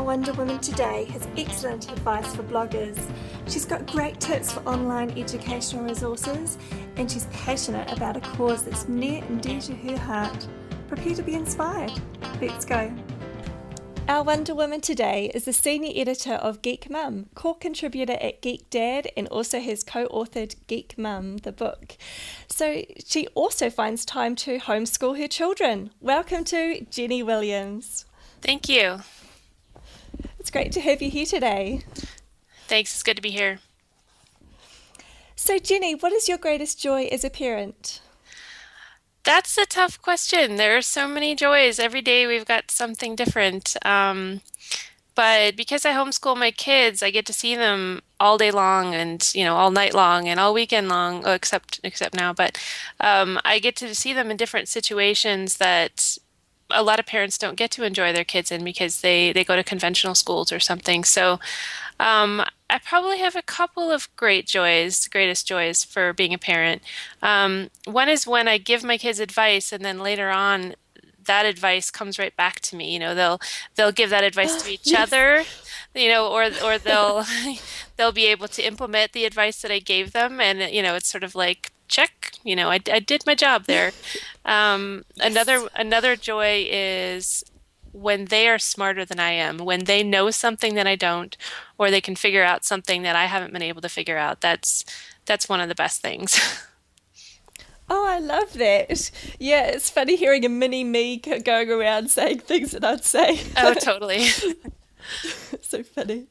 Wonder Woman today has excellent advice for bloggers. She's got great tips for online educational resources, and she's passionate about a cause that's near and dear to her heart. Prepare to be inspired. Let's go. Our Wonder Woman today is the senior editor of Geek Mom, core contributor at Geek Dad, and also has co-authored Geek Mom, the book. So she also finds time to homeschool her children. Welcome to Jenny Williams. Thank you. It's great to have you here today. Thanks, it's good to be here. So Jenny, what is your greatest joy as a parent? That's a tough question. There are so many joys. Every day we've got something different. But because I homeschool my kids, I get to see them all day long and, all night long and all weekend long, except now. But I get to see them in different situations that a lot of parents don't get to enjoy their kids in because they go to conventional schools or something. So I probably have a couple of greatest joys for being a parent. One is when I give my kids advice and then later on that advice comes right back to me. They'll give that advice to each Yes. other, or they'll they'll be able to implement the advice that I gave them, and it's sort of like check. I did my job there. Yes. Another joy is when they are smarter than I am, when they know something that I don't, or they can figure out something that I haven't been able to figure out. That's one of the best things. Oh, I love that. Yeah, it's funny hearing a mini me going around saying things that I'd say. Oh, totally. So funny.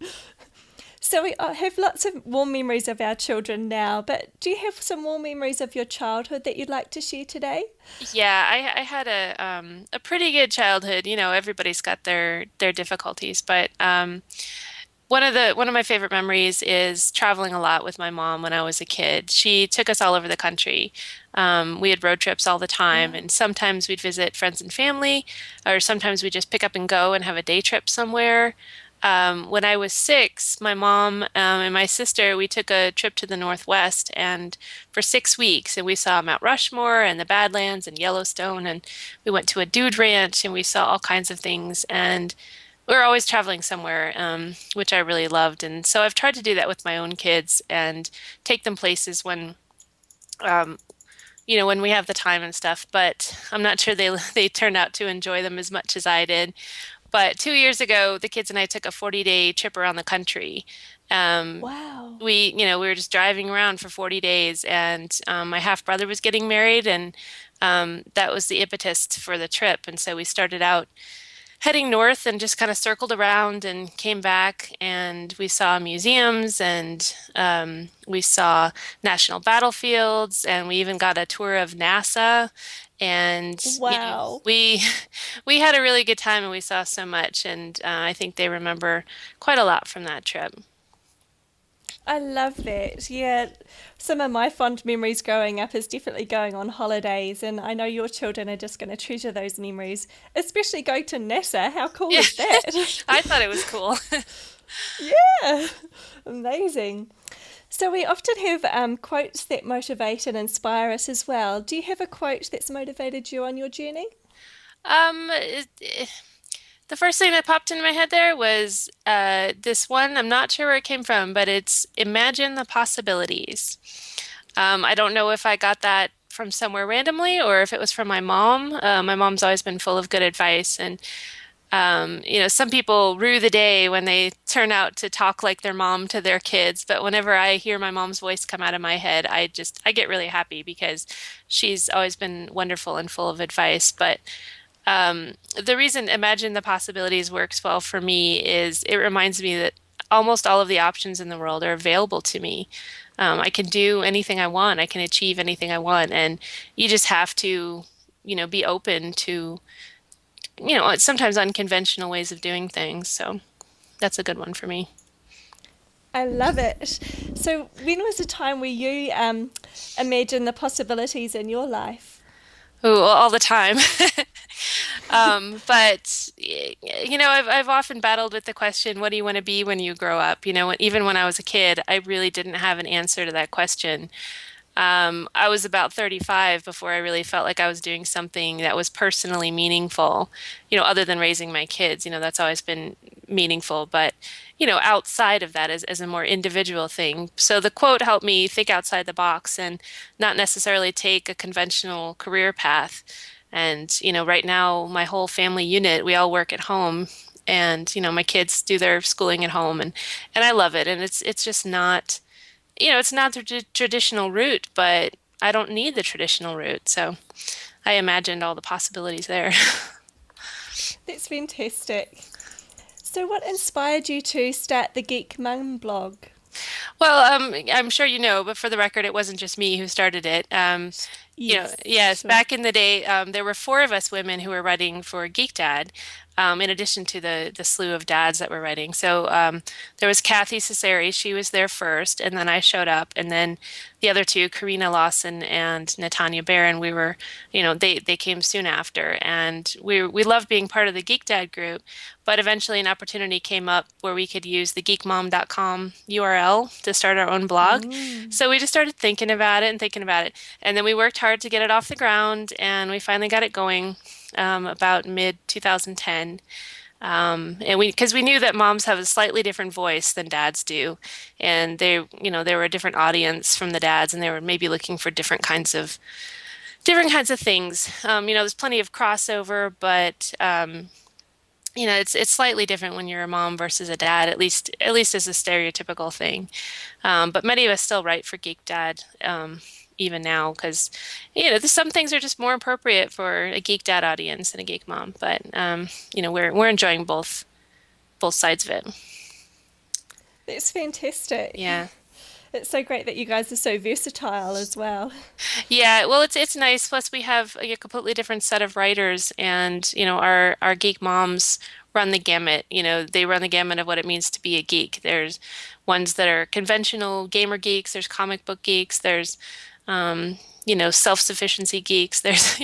So we have lots of warm memories of our children now, but do you have some warm memories of your childhood that you'd like to share today? Yeah, I had a pretty good childhood. Everybody's got their difficulties, but one of my favorite memories is traveling a lot with my mom when I was a kid. She took us all over the country. We had road trips all the time, Wow. and sometimes we'd visit friends and family, or sometimes we'd just pick up and go and have a day trip somewhere. When I was 6, my mom and my sister, we took a trip to the Northwest and for 6 weeks, and we saw Mount Rushmore and the Badlands and Yellowstone, and we went to a dude ranch and we saw all kinds of things. And we were always traveling somewhere, which I really loved. And so I've tried to do that with my own kids and take them places um, when we have the time and stuff. But I'm not sure they turned out to enjoy them as much as I did. But 2 years ago, the kids and I took a 40-day trip around the country. Um, Wow. we were just driving around for 40 days, and my half brother was getting married, and that was the impetus for the trip. And so we started out heading north and just kind of circled around and came back, and we saw museums, and we saw national battlefields, and we even got a tour of NASA. And Wow. we had a really good time, and we saw so much, and I think they remember quite a lot from that trip. I love that. Yeah, some of my fond memories growing up is definitely going on holidays, and I know your children are just going to treasure those memories, especially going to NASA. How cool Yeah, is that? I thought it was cool. Yeah, amazing. So we often have quotes that motivate and inspire us as well. Do you have a quote that's motivated you on your journey? The first thing that popped into my head there was this one. I'm not sure where it came from, but it's imagine the possibilities. I don't know if I got that from somewhere randomly or if it was from my mom. My mom's always been full of good advice, and some people rue the day when they turn out to talk like their mom to their kids. But whenever I hear my mom's voice come out of my head, I get really happy because she's always been wonderful and full of advice. But the reason Imagine the Possibilities works well for me is it reminds me that almost all of the options in the world are available to me. I can do anything I want. I can achieve anything I want, and you just have to, be open to, sometimes unconventional ways of doing things. So that's a good one for me. I love it. So when was the time where you imagined the possibilities in your life? Ooh, all the time. But I've often battled with the question, what do you want to be when you grow up? Even when I was a kid, I really didn't have an answer to that question. I was about 35 before I really felt like I was doing something that was personally meaningful, other than raising my kids. That's always been meaningful, but, outside of that as a more individual thing. So the quote helped me think outside the box and not necessarily take a conventional career path. And, right now, my whole family unit, we all work at home. And, my kids do their schooling at home and I love it. And it's just not it's not the traditional route, but I don't need the traditional route. So I imagined all the possibilities there. That's fantastic. So, what inspired you to start the Geek Mum blog? Well, I'm sure you know, but for the record, it wasn't just me who started it. Yes, for Yes, sure. back in the day, there were four of us women who were writing for Geek Dad, in addition to the slew of dads that were writing. So there was Kathy Cesari, she was there first, and then I showed up, and then the other two, Karina Lawson and Natanya Barron, they came soon after, and we loved being part of the Geek Dad group. But eventually, an opportunity came up where we could use the geekmom.com URL to start our own blog. Mm. So we just started thinking about it and thinking about it. And then we worked hard to get it off the ground, and we finally got it going about mid 2010. And because we knew that moms have a slightly different voice than dads do, and there were a different audience from the dads, and they were maybe looking for different kinds of things. There's plenty of crossover, but it's slightly different when you're a mom versus a dad, at least as a stereotypical thing. But many of us still write for Geek Dad, even now, because some things are just more appropriate for a Geek Dad audience than a Geek Mom. But we're enjoying both sides of it. That's fantastic. Yeah. It's so great that you guys are so versatile as well. Yeah, well, it's nice. Plus, we have a completely different set of writers, and our geek moms run the gamut. They run the gamut of what it means to be a geek. There's ones that are conventional gamer geeks. There's comic book geeks. There's self-sufficiency geeks. There's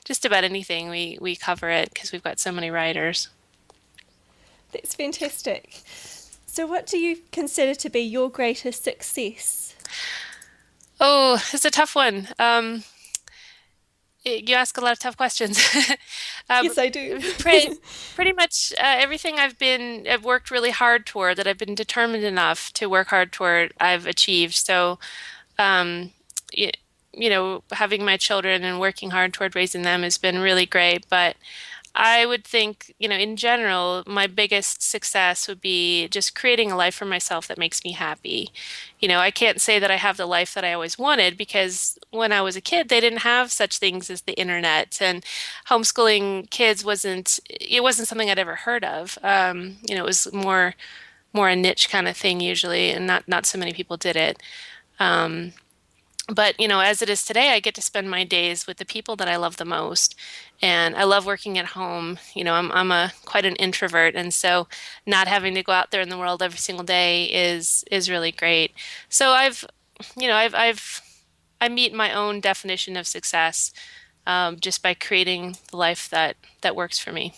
just about anything we cover it because we've got so many writers. That's fantastic. So, what do you consider to be your greatest success? Oh, it's a tough one. You ask a lot of tough questions. Um, Yes, I do. pretty, pretty much everything I've worked really hard toward, that I've been determined enough to work hard toward, I've achieved. So, um, y having my children and working hard toward raising them has been really great. But I would think, in general, my biggest success would be just creating a life for myself that makes me happy. I can't say that I have the life that I always wanted because when I was a kid, they didn't have such things as the internet, and homeschooling kids it wasn't something I'd ever heard of. It was more a niche kind of thing usually, and not so many people did it. But as it is today, I get to spend my days with the people that I love the most, and I love working at home. I'm a quite an introvert, and so not having to go out there in the world every single day is really great. So I meet my own definition of success, just by creating the life that works for me.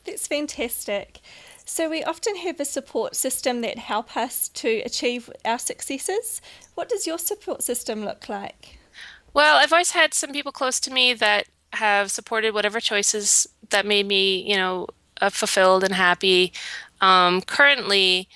That's fantastic. So, we often have a support system that help us to achieve our successes. What does your support system look like? Well, I've always had some people close to me that have supported whatever choices that made me, fulfilled and happy. Currently,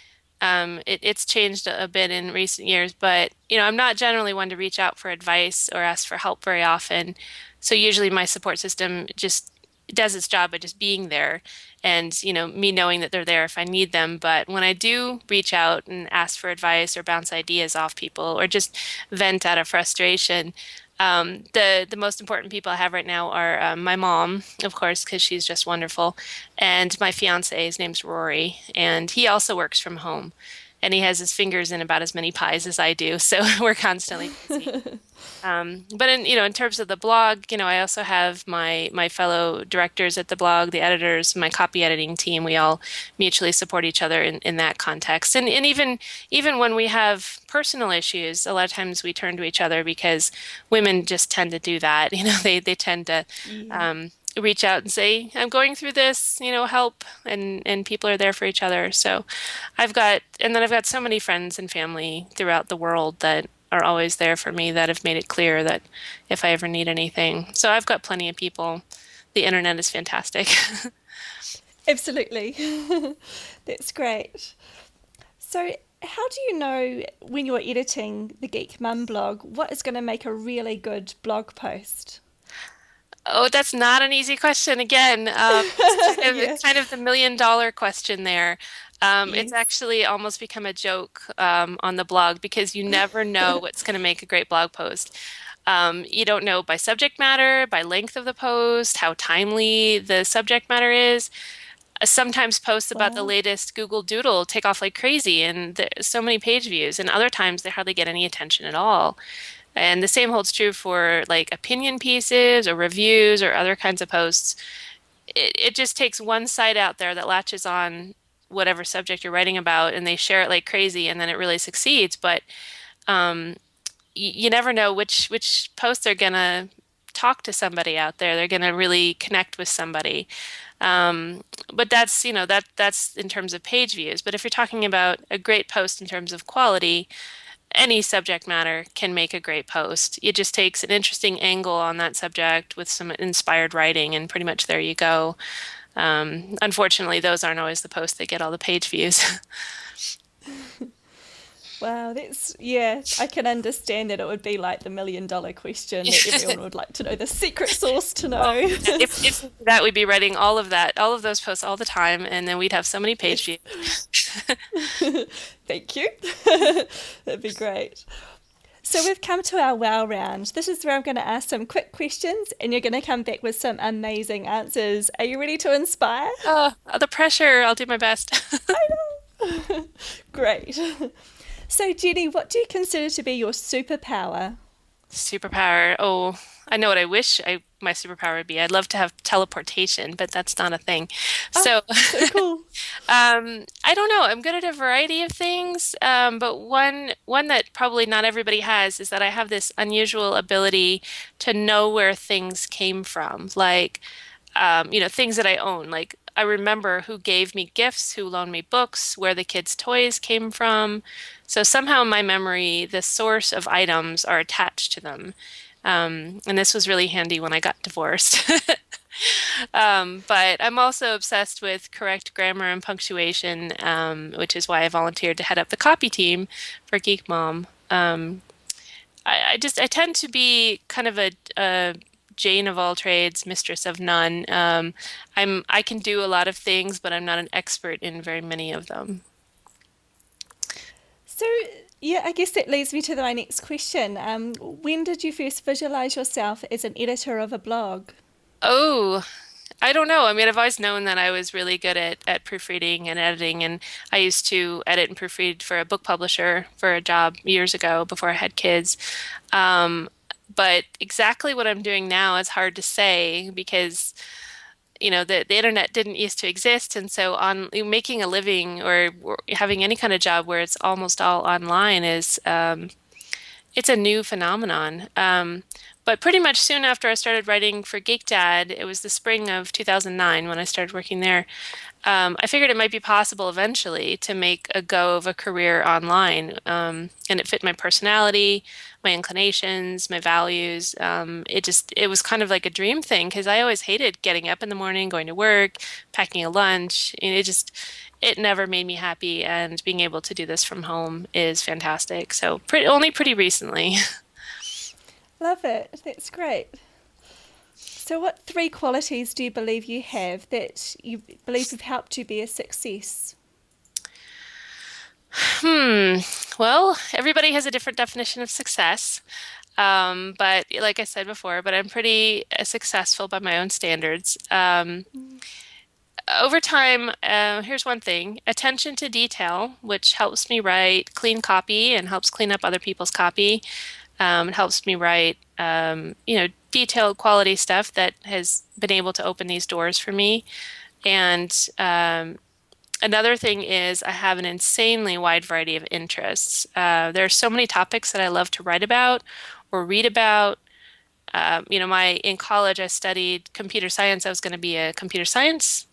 it's changed a bit in recent years, but I'm not generally one to reach out for advice or ask for help very often. So usually my support system just does its job by just being there and me knowing that they're there if I need them. But when I do reach out and ask for advice or bounce ideas off people or just vent out of frustration, the most important people I have right now are my mom, of course, because she's just wonderful, and my fiance. His name's Rory, and he also works from home, and he has his fingers in about as many pies as I do, so we're constantly busy. But in terms of the blog, I also have my fellow directors at the blog, the editors, my copy editing team. We all mutually support each other in that context. And even when we have personal issues, a lot of times we turn to each other because women just tend to do that. They tend to Yeah. reach out and say, I'm going through this, help, and people are there for each other. So and then I've got so many friends and family throughout the world that are always there for me that have made it clear that if I ever need anything. So I've got plenty of people. The internet is fantastic. Absolutely. That's great. So, how do you know when you're editing the Geek Mum blog what is going to make a really good blog post? Oh, that's not an easy question. Again, it's Yeah. kind of the million-dollar question there. It's Yes. actually almost become a joke on the blog because you never know what's going to make a great blog post. You don't know by subject matter, by length of the post, how timely the subject matter is. Sometimes posts about the Wow. latest Google Doodle take off like crazy, and there's so many page views, and other times they hardly get any attention at all. And the same holds true for like opinion pieces or reviews or other kinds of posts. It just takes one site out there that latches on whatever subject you're writing about and they share it like crazy and then it really succeeds. But you never know which posts are gonna talk to somebody out there. They're gonna really connect with somebody. Um, but that's, that's in terms of page views. But if you're talking about a great post in terms of quality, any subject matter can make a great post. It just takes an interesting angle on that subject with some inspired writing, and pretty much there you go. Unfortunately, those aren't always the posts that get all the page views. Wow, that's, yeah, I can understand that it would be like the $1 million question that everyone would like to know, the secret sauce to Oh, know. yeah. If that, we'd be writing all of those posts all the time, and then we'd have so many page Yes. views. Thank you. That'd be great. So we've come to our wow round. This is where I'm going to ask some quick questions and you're going to come back with some amazing answers. Are you ready to inspire? Oh, the pressure. I'll do my best. Great. So, Jenny, what do you consider to be your superpower? Superpower. Oh, I know what I wish my superpower would be. I'd love to have teleportation, but that's not a thing. Oh, So, so cool. I don't know. I'm good at a variety of things, but one that probably not everybody has is that I have this unusual ability to know where things came from. Like, things that I own. Like I remember who gave me gifts, who loaned me books, where the kids' toys came from. So somehow in my memory, the source of items are attached to them. And this was really handy when I got divorced. But I'm also obsessed with correct grammar and punctuation, which is why I volunteered to head up the copy team for Geek Mom. I tend to be kind of a Jane of all trades, mistress of none. I can do a lot of things, but I'm not an expert in very many of them. So, yeah, I guess that leads me to my next question. When did you first visualize yourself as an editor of a blog? Oh, I don't know. I mean, I've always known that I was really good at proofreading and editing, and I used to edit and proofread for a book publisher for a job years ago before I had kids. Um, but exactly what I'm doing now is hard to say because the internet didn't used to exist, and so on making a living or having any kind of job where it's almost all online is it's a new phenomenon. But pretty much soon after I started writing for Geek Dad, it was the spring of 2009 when I started working there. I figured it might be possible eventually to make a go of a career online, and it fit my personality, my inclinations, my values. It was kind of like a dream thing because I always hated getting up in the morning, going to work, packing a lunch, and it never made me happy. And being able to do this from home is fantastic. So only pretty recently. Love it. That's great. So, what three qualities do you believe you have that you believe have helped you be a success? Hmm. Well, everybody has a different definition of success. But like I said before, but I'm pretty successful by my own standards. Over time, here's one thing, attention to detail, which helps me write clean copy and helps clean up other people's copy. It helps me write, detailed quality stuff that has been able to open these doors for me. And another thing is I have an insanely wide variety of interests. There are so many topics that I love to write about or read about. In college I studied computer science. I was going to be a computer science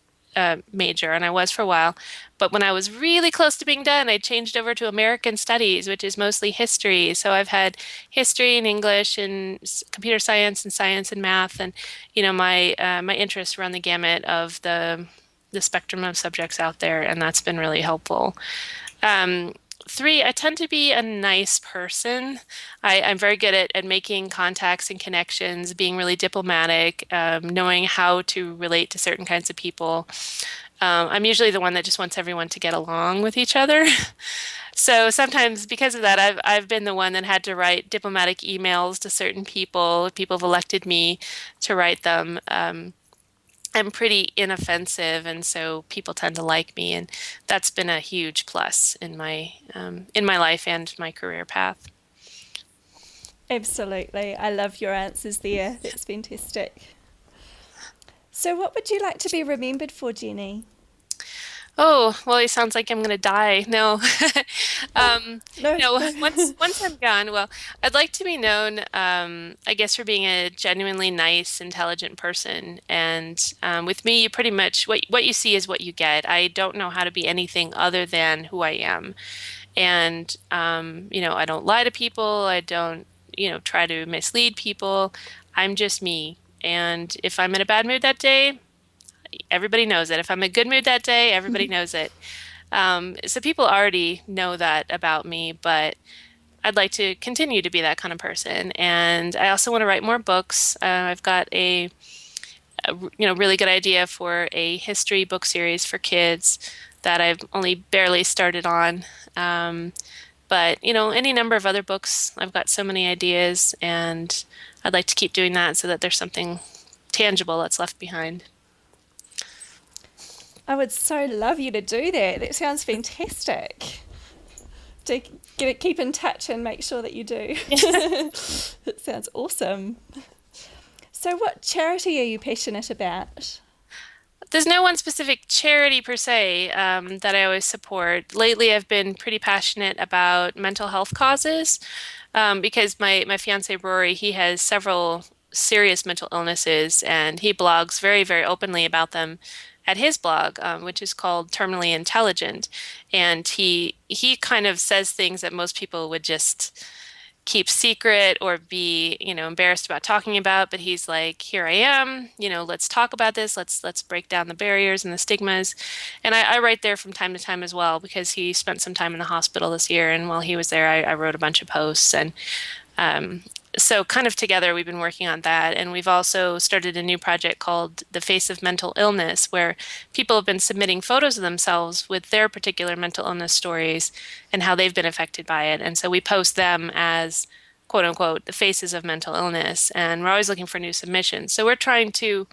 major, and I was for a while. But when I was really close to being done, I changed over to American Studies, which is mostly history. So I've had history and English and computer science and math, and my interests run the gamut of the spectrum of subjects out there, and that's been really helpful. Um, Three, I tend to be a nice person. I'm very good at making contacts and connections, being really diplomatic, knowing how to relate to certain kinds of people. I'm usually the one that just wants everyone to get along with each other. So sometimes because of that, I've been the one that had to write diplomatic emails to certain people. People have elected me to write them. I'm pretty inoffensive, and so people tend to like me, and that's been a huge plus in my life and my career path. Absolutely. I love your answers there. That's fantastic. So, what would you like to be remembered for, Jenny? Oh, well, it sounds like I'm gonna die. No. No, No, no. once I'm gone, well, I'd like to be known, I guess, for being a genuinely nice, intelligent person. And with me, you pretty much what you see is what you get. I don't know how to be anything other than who I am. And I don't lie to people. I don't, try to mislead people. I'm just me. And if I'm in a bad mood that day, everybody knows it. If I'm in a good mood that day, everybody knows it. So people already know that about me, but I'd like to continue to be that kind of person. And I also want to write more books. I've got a really good idea for a history book series for kids that I've only barely started on. But any number of other books. I've got so many ideas, and I'd like to keep doing that so that there's something tangible that's left behind. I would so love you to do that. That sounds fantastic. To keep in touch and make sure that you do. That sounds awesome. So, what charity are you passionate about? There's no one specific charity per se that I always support. Lately, I've been pretty passionate about mental health causes because my fiance Rory, he has several serious mental illnesses, and he blogs very, very openly about them at his blog, which is called Terminally Intelligent. And he kind of says things that most people would just keep secret or be, embarrassed about talking about, but he's like, here I am, let's talk about this. Let's break down the barriers and the stigmas. And I write there from time to time as well because he spent some time in the hospital this year. And while he was there, I wrote a bunch of posts. And um, so kind of together, we've been working on that. And we've also started a new project called The Face of Mental Illness, where people have been submitting photos of themselves with their particular mental illness stories and how they've been affected by it. And so we post them as quote unquote the faces of mental illness. And we're always looking for new submissions. So we're trying to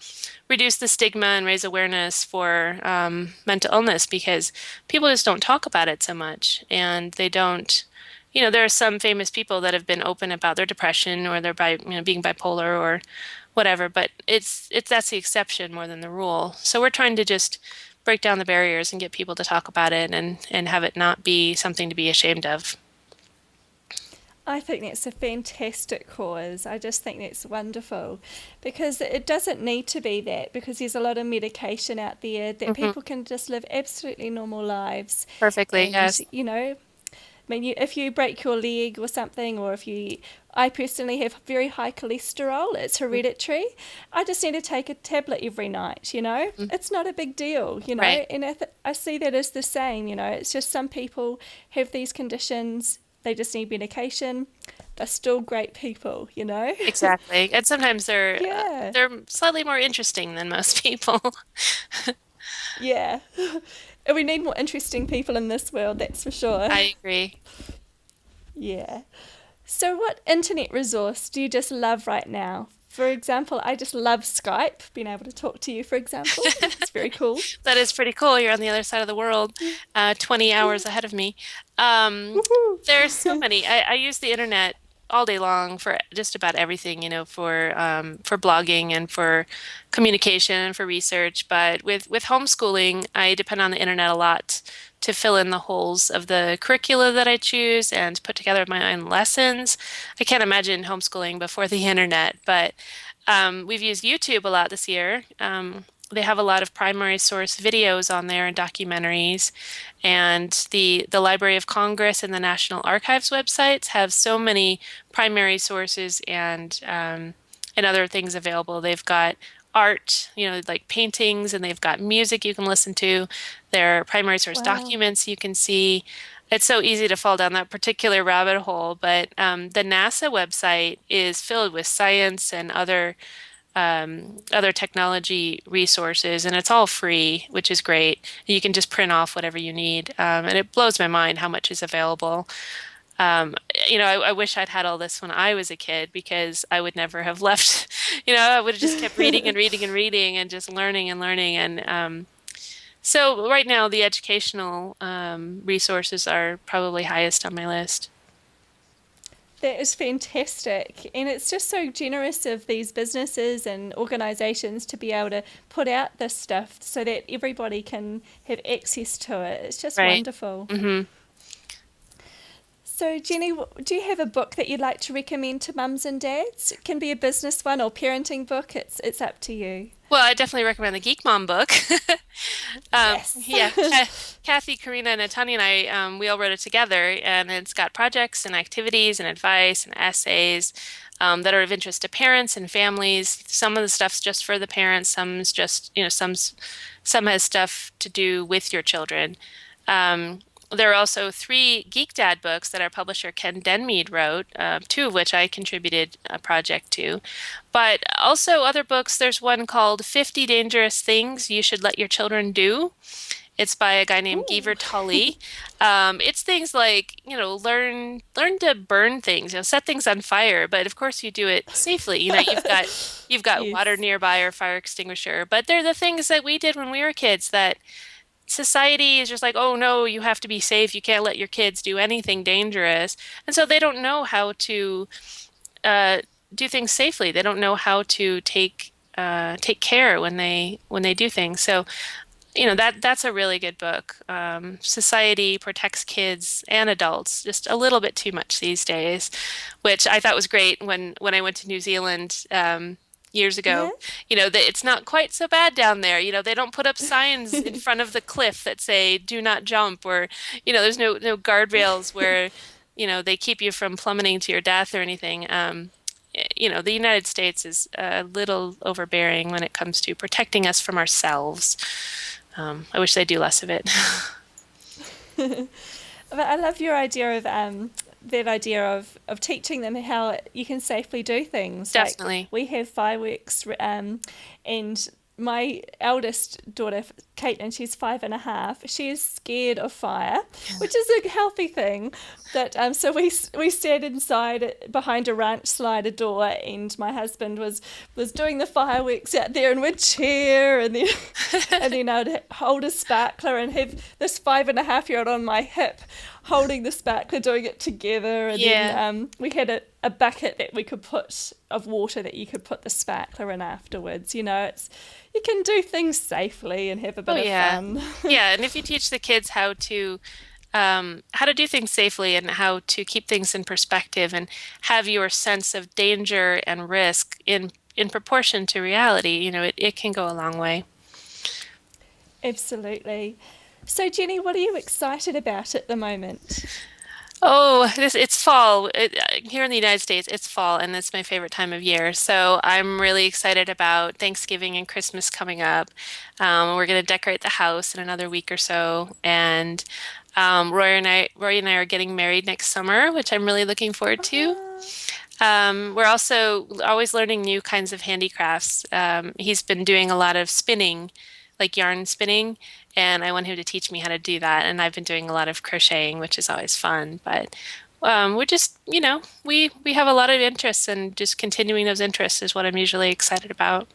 reduce the stigma and raise awareness for mental illness because people just don't talk about it so much. And they don't there are some famous people that have been open about their depression or their being bipolar or whatever, but it's that's the exception more than the rule. So we're trying to just break down the barriers and get people to talk about it and have it not be something to be ashamed of. I think that's a fantastic cause. I just think that's wonderful because it doesn't need to be that because there's a lot of medication out there that Hmm. people can just live absolutely normal lives. Perfectly, And, yes. I mean, if you break your leg or something, or if you, I personally have very high cholesterol, it's hereditary. I just need to take a tablet every night. Mhm. It's not a big deal. Right. And I see that as the same. It's just some people have these conditions, they just need medication. They're still great people. Exactly. And sometimes Yeah, they're slightly more interesting than most people. yeah. And we need more interesting people in this world, that's for sure. I agree. Yeah. So, what internet resource do you just love right now? For example, I just love Skype, being able to talk to you, for example. It's very cool. That is pretty cool. You're on the other side of the world, 20 Yeah. hours ahead of me. Um, Woohoo. there's so many. I use the internet all day long for just about everything, for blogging and for communication and for research. But with homeschooling, I depend on the internet a lot to fill in the holes of the curricula that I choose and put together my own lessons. I can't imagine homeschooling before the internet, but we've used YouTube a lot this year. they have a lot of primary source videos on there and documentaries. And the Library of Congress and the National Archives websites have so many primary sources and other things available. They've got art, like paintings, and they've got music you can listen to. There are primary source Wow. documents you can see. It's so easy to fall down that particular rabbit hole, but the NASA website is filled with science and other technology resources, and it's all free, which is great. You can just print off whatever you need, and it blows my mind how much is available. Um, I wish I'd had all this when I was a kid because I would never have left. I would have just kept reading and reading and reading and just learning and learning. And so right now, the educational resources are probably highest on my list. That is fantastic. And it's just so generous of these businesses and organisations to be able to put out this stuff so that everybody can have access to it. It's just Right. wonderful. hmm So, Jenny, do you have a book that you'd like to recommend to mums and dads? It can be a business one or parenting book. It's up to you. Well, I definitely recommend the Geek Mom book. Yes. Yeah, Kathy, Karina, and Tanya and I, we all wrote it together, and it's got projects and activities and advice and essays that are of interest to parents and families. Some of the stuff's just for the parents, some's just, some has stuff to do with your children. There are also three Geek Dad books that our publisher Ken Denmead wrote, two of which I contributed a project to. But also other books, there's one called 50 Dangerous Things You Should Let Your Children Do. It's by a guy named Ooh. Geever Tully. It's things like, learn to burn things, set things on fire, but of course you do it safely. You've got water Yes. nearby or fire extinguisher, but they're the things that we did when we were kids that society is just like, oh no, you have to be safe. You can't let your kids do anything dangerous. And so they don't know how to uh, do things safely. They don't know how to take care when they do things. So, that's a really good book. Society protects kids and adults just a little bit too much these days, which I thought was great when I went to New Zealand years Yeah. ago. That it's not quite so bad down there. They don't put up signs in front of the cliff that say "Do not jump," or there's no guardrails where they keep you from plummeting to your death or anything. The United States is a little overbearing when it comes to protecting us from ourselves. I wish they'd do less of it. But I love your idea of that idea of teaching them how you can safely do things. Like Definitely. we have fireworks, and my eldest daughter, Caitlin, she's 5.5. She is scared of fire, which is a healthy thing. But so we sat inside behind a ranch slider door, and my husband was doing the fireworks out there, and we'd cheer, and then I'd hold a sparkler and have this 5.5-year-old on my hip holding the sparkler, doing it together. And then Yeah. we had a bucket that we could put of water that you could put the sparkler in afterwards. You can do things safely and have a Oh bit of yeah. fun. Yeah, and if you teach the kids how to do things safely and how to keep things in perspective and have your sense of danger and risk in proportion to reality, it can go a long way. Absolutely. So, Jenny, what are you excited about at the moment? Oh, it's fall. Here in the United States, it's fall, and it's my favorite time of year. So I'm really excited about Thanksgiving and Christmas coming up. We're going to decorate the house in another week or so, and Roy and I are getting married next summer, which I'm really looking forward to. Ah, We're also always learning new kinds of handicrafts. He's been doing a lot of spinning, like yarn spinning, and I want him to teach me how to do that. And I've been doing a lot of crocheting, which is always fun. But we're just, we have a lot of interests, and just continuing those interests is what I'm usually excited about.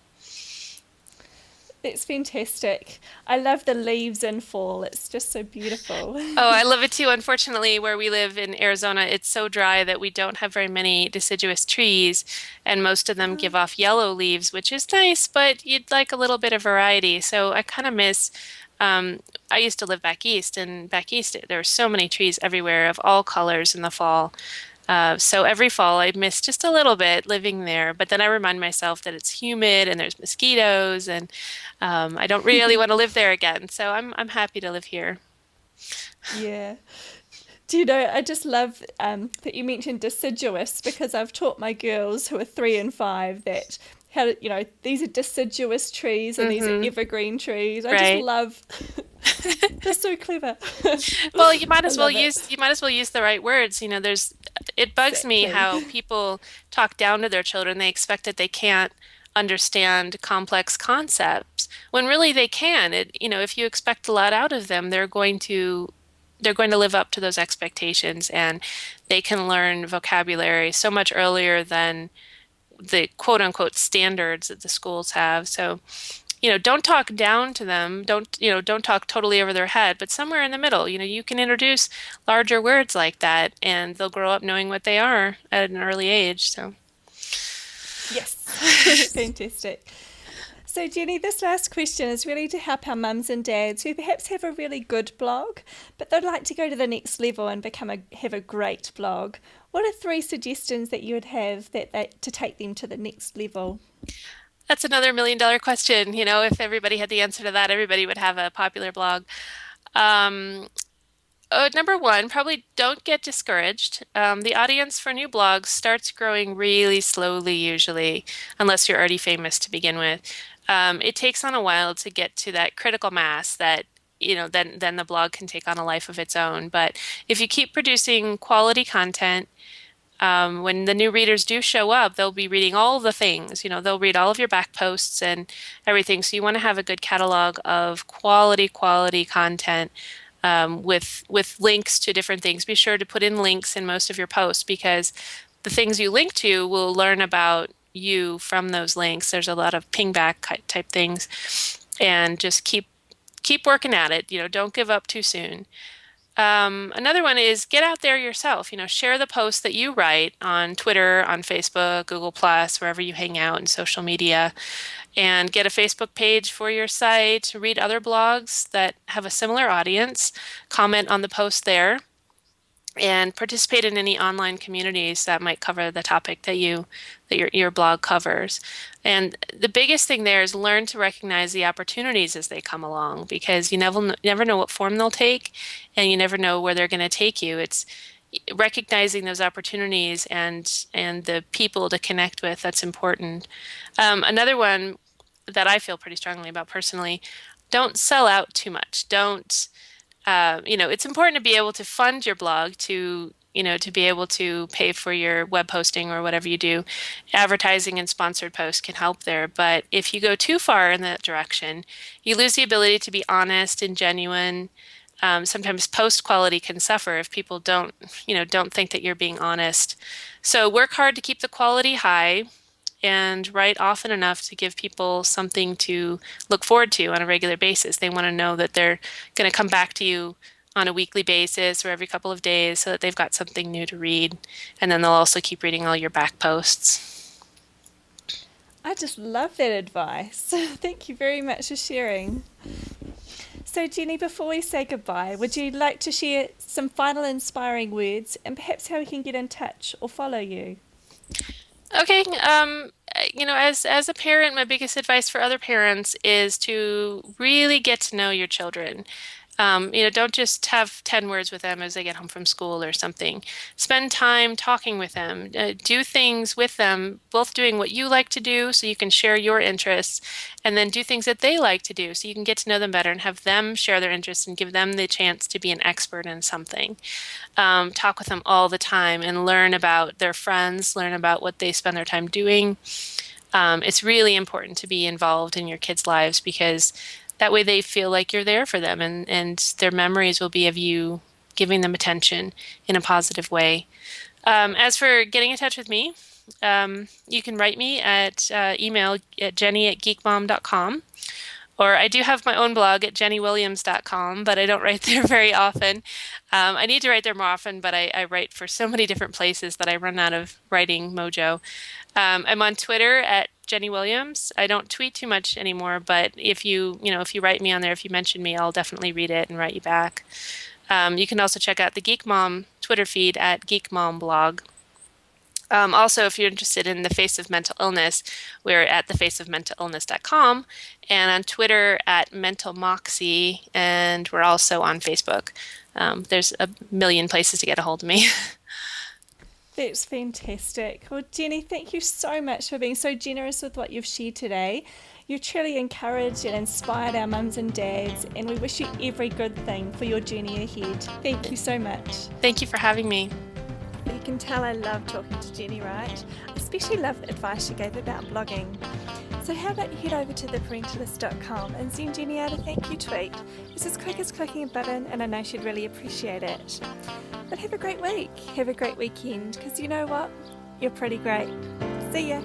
that's fantastic. I love the leaves in fall. It's just so beautiful. Oh, I love it too. Unfortunately, where we live in Arizona, it's so dry that we don't have very many deciduous trees, and most of them give off yellow leaves, which is nice, but you'd like a little bit of variety. So I kind of miss. I used to live back east, and back east there were so many trees everywhere of all colors in the fall. So every fall I miss just a little bit living there, but then I remind myself that it's humid and there's mosquitoes, and I don't really want to live there again. So I'm happy to live here. Yeah. Do you know, I just love that you mentioned deciduous because I've taught my girls who are 3 and 5 that how to, these are deciduous trees and these are Hmm. evergreen trees. I just Right. love, they're so clever. Well, I love it. you might as well use the right words. It bugs me Exactly. how people talk down to their children. They expect that they can't understand complex concepts when really they can. If you expect a lot out of them, they're going to live up to those expectations, and they can learn vocabulary so much earlier than the quote unquote standards that the schools have. So don't talk down to them. Don't talk totally over their head, but somewhere in the middle, you can introduce larger words like that, and they'll grow up knowing what they are at an early age. So, Yes. Fantastic. So, Jenny, this last question is really to help our mums and dads who perhaps have a really good blog, but they'd like to go to the next level and have a great blog. What are 3 suggestions that you would have to take them to the next level? that's another $1 million question. If everybody had the answer to that, everybody would have a popular blog. Um, Number one, probably don't get discouraged. The audience for new blogs starts growing really slowly, usually, unless you're already famous to begin with. It takes on a while to get to that critical mass that, then the blog can take on a life of its own. But if you keep producing quality content, when the new readers do show up, they'll be reading all the things. They'll read all of your back posts and everything. So you want to have a good catalog of quality content, with links to different things. Be sure to put in links in most of your posts because the things you link to will learn about you from those links. There's a lot of pingback type things, and just keep working at it. Don't give up too soon. Another one is get out there yourself. Share the posts that you write on Twitter, on Facebook, Google Plus, wherever you hang out in social media, and get a Facebook page for your site. Read other blogs that have a similar audience, comment on the post there, and participate in any online communities that might cover the topic that your blog covers. And the biggest thing there is learn to recognize the opportunities as they come along because you never know what form they'll take, and you never know where they're going to take you. It's recognizing those opportunities and the people to connect with that's important. Another one that I feel pretty strongly about personally, don't sell out too much. Don't It's important to be able to fund your blog to be able to pay for your web hosting or whatever you do. Advertising and sponsored posts can help there. But if you go too far in that direction, you lose the ability to be honest and genuine. Sometimes post quality can suffer if people don't think that you're being honest. So work hard to keep the quality high and write often enough to give people something to look forward to on a regular basis. They want to know that they're going to come back to you on a weekly basis or every couple of days so that they've got something new to read. And then they'll also keep reading all your back posts. I just love that advice. Thank you very much for sharing. So, Jenny, before we say goodbye, would you like to share some final inspiring words and perhaps how we can get in touch or follow you? Okay, as a parent, my biggest advice for other parents is to really get to know your children. Don't just have 10 words with them as they get home from school or something. Spend time talking with them. Do things with them, both doing what you like to do so you can share your interests, and then do things that they like to do so you can get to know them better and have them share their interests and give them the chance to be an expert in something. Talk with them all the time and learn about their friends, learn about what they spend their time doing. It's really important to be involved in your kids' lives because that way they feel like you're there for them, and their memories will be of you giving them attention in a positive way. As for getting in touch with me, you can write me at email at jenny@geekmom.com. Or I do have my own blog at jennywilliams.com, but I don't write there very often. I need to write there more often, but I write for so many different places that I run out of writing mojo. I'm on Twitter at Jenny Williams. I don't tweet too much anymore, but if you write me on there, if you mention me, I'll definitely read it and write you back. You can also check out the Geek Mom Twitter feed at Geek Mom blog. Also, if you're interested in the face of mental illness, we're at thefaceofmentalillness.com and on Twitter at mentalmoxie, and we're also on Facebook. There's a million places to get a hold of me. That's fantastic. Well, Jenny, thank you so much for being so generous with what you've shared today. You truly encouraged and inspired our mums and dads, and we wish you every good thing for your journey ahead. Thank you so much. Thank you for having me. You can tell I love talking to Jenny, right? I especially love the advice she gave about blogging. So how about you head over to theparentalist.com and send Jenny out a thank you tweet. It's as quick as clicking a button, and I know she'd really appreciate it. But have a great week. Have a great weekend, because you know what? You're pretty great. See ya.